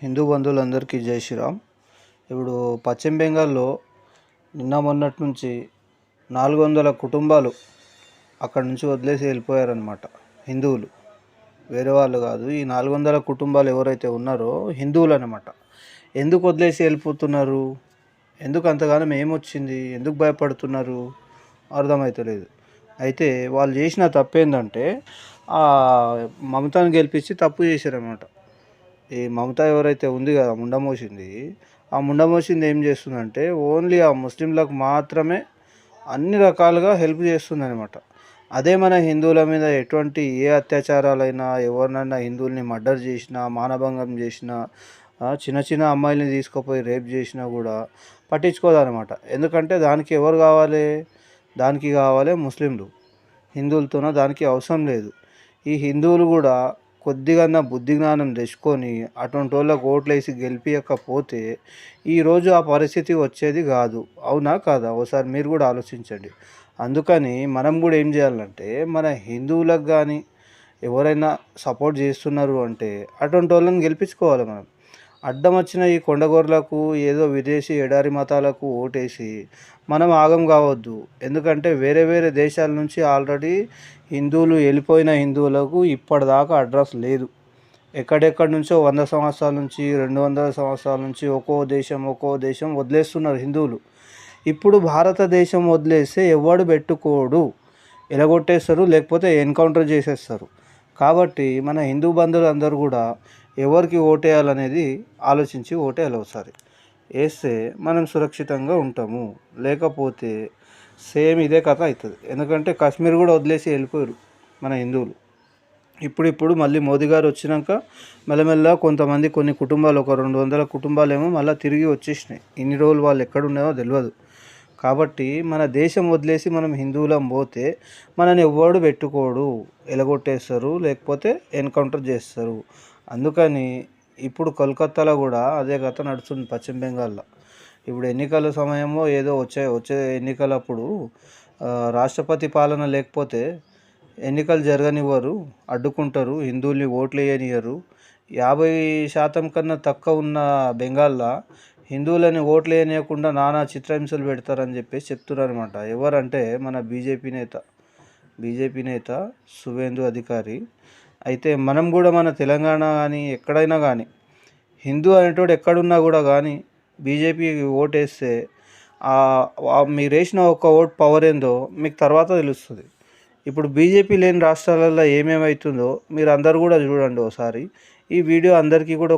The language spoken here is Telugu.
హిందూ బంధువులందరికీ జై శ్రీరామ్. ఇప్పుడు పశ్చిమ బెంగాల్లో నిన్న మొన్నటి నుంచి 400 కుటుంబాలు అక్కడి నుంచి వదిలేసి వెళ్ళిపోయారనమాట. హిందువులు, వేరే వాళ్ళు కాదు. ఈ 400 కుటుంబాలు ఎవరైతే ఉన్నారో హిందువులు అనమాట. ఎందుకు వదిలేసి వెళ్ళిపోతున్నారు? ఎందుకు అంతగానం ఏమొచ్చింది? ఎందుకు భయపడుతున్నారు? అర్థమవుతలేదు. అయితే వాళ్ళు చేసిన తప్పు ఏంటంటే మమతాను గెలిపించి తప్పు చేశారనమాట. ఈ మమత ఎవరైతే ఉంది కదా, ముండమోసింది, ఆ ముండమోసింది ఏం చేస్తుందంటే ఓన్లీ ఆ ముస్లింలకు మాత్రమే అన్ని రకాలుగా హెల్ప్ చేస్తుందనమాట. అదే మన హిందువుల మీద ఎటువంటి ఏ అత్యాచారాలైనా, ఎవరినైనా హిందువుల్ని మర్డర్ చేసినా, మానభంగం చేసినా, చిన్న చిన్న అమ్మాయిల్ని తీసుకుపోయి రేప్ చేసినా కూడా పట్టించుకోదనమాట. ఎందుకంటే దానికి ఎవరు కావాలి? దానికి కావాలి ముస్లింలు. హిందువులతోనో దానికి అవసరం లేదు. ఈ హిందువులు కూడా కొద్దిగా బుద్ధి జ్ఞానం తెచ్చుకొని అటువంటి వాళ్ళకు ఓట్లేసి గెలిపించకపోతే ఈరోజు ఆ పరిస్థితి వచ్చేది కాదు. అవునా కాదా? ఒకసారి మీరు కూడా ఆలోచించండి. అందుకని మనం కూడా ఏం చేయాలంటే, మన హిందువులకు కానీ ఎవరైనా సపోర్ట్ చేస్తున్నారు అంటే అటువంటి వాళ్ళని గెలిపించుకోవాలి మనం. అడ్డం వచ్చిన ఈ కొండగొర్లకు, ఏదో విదేశీ ఎడారి మతాలకు ఓటేసి మనం ఆగం కావద్దు. ఎందుకంటే వేరే వేరే దేశాల నుంచి ఆల్రెడీ హిందువులు వెళ్ళిపోయిన హిందువులకు ఇప్పటిదాకా అడ్రస్ లేదు. ఎక్కడెక్కడి నుంచో 100 సంవత్సరాల నుంచి, 200 సంవత్సరాల నుంచి ఒక్కో దేశం వదిలేస్తున్నారు హిందువులు. ఇప్పుడు భారతదేశం వదిలేస్తే ఎవడు పెట్టుకోడు, ఎలగొట్టేస్తారు, లేకపోతే ఎన్కౌంటర్ చేసేస్తారు. కాబట్టి మన హిందూ బంధువులు అందరూ కూడా ఎవరికి ఓటేయాలనేది ఆలోచించి ఓటేయాలి. ఒకసారి వేస్తే మనం సురక్షితంగా ఉంటాము. లేకపోతే సేమ్ ఇదే కథ అవుతుంది. ఎందుకంటే కాశ్మీర్ కూడా వదిలేసి వెళ్ళిపోయారు మన హిందువులు. ఇప్పుడు మళ్ళీ మోదీ గారు వచ్చినాక మెల్లమెల్ల కొంతమంది, కొన్ని కుటుంబాలు, ఒక 200 కుటుంబాలేమో మళ్ళీ తిరిగి వచ్చేసినాయి. ఇన్ని రోజులు వాళ్ళు ఎక్కడున్నాయో తెలియదు. కాబట్టి మన దేశం వదిలేసి మనం హిందువులం పోతే మనని ఎవ్వడు పెట్టుకోడు, ఎలగొట్టేస్తారు, లేకపోతే ఎన్కౌంటర్ చేస్తారు. అందుకని ఇప్పుడు కోల్కత్తాలో కూడా అదే కథ నడుస్తుంది, పశ్చిమ బెంగాల్లో. ఇప్పుడు ఎన్నికల సమయమో ఏదో వచ్చే ఎన్నికలప్పుడు రాష్ట్రపతి పాలన లేకపోతే ఎన్నికలు జరగనివ్వరు, అడ్డుకుంటారు, హిందువుల్ని ఓట్లు వేయనివ్వరు. 50% కన్నా తక్కువ ఉన్న బెంగాల్లో హిందువులని ఓట్లు వేయనీయకుండా నానా చిత్రహింసలు పెడతారని చెప్పేసి చెప్తున్నారు అనమాట. ఎవరంటే మన బీజేపీ నేత సువేందు అధికారి. అయితే మనం కూడా మన తెలంగాణ కానీ ఎక్కడైనా కానీ హిందూ అనేటోడు ఎక్కడున్నా కూడా కానీ బీజేపీకి ఓటేస్తే మీరు వేసిన ఒక ఓట్ పవర్ ఏందో మీకు తర్వాత తెలుస్తుంది. ఇప్పుడు బీజేపీ లేని రాష్ట్రాలలో ఏమేమవుతుందో మీరు అందరు కూడా చూడండి ఒకసారి. ఈ వీడియో అందరికీ కూడా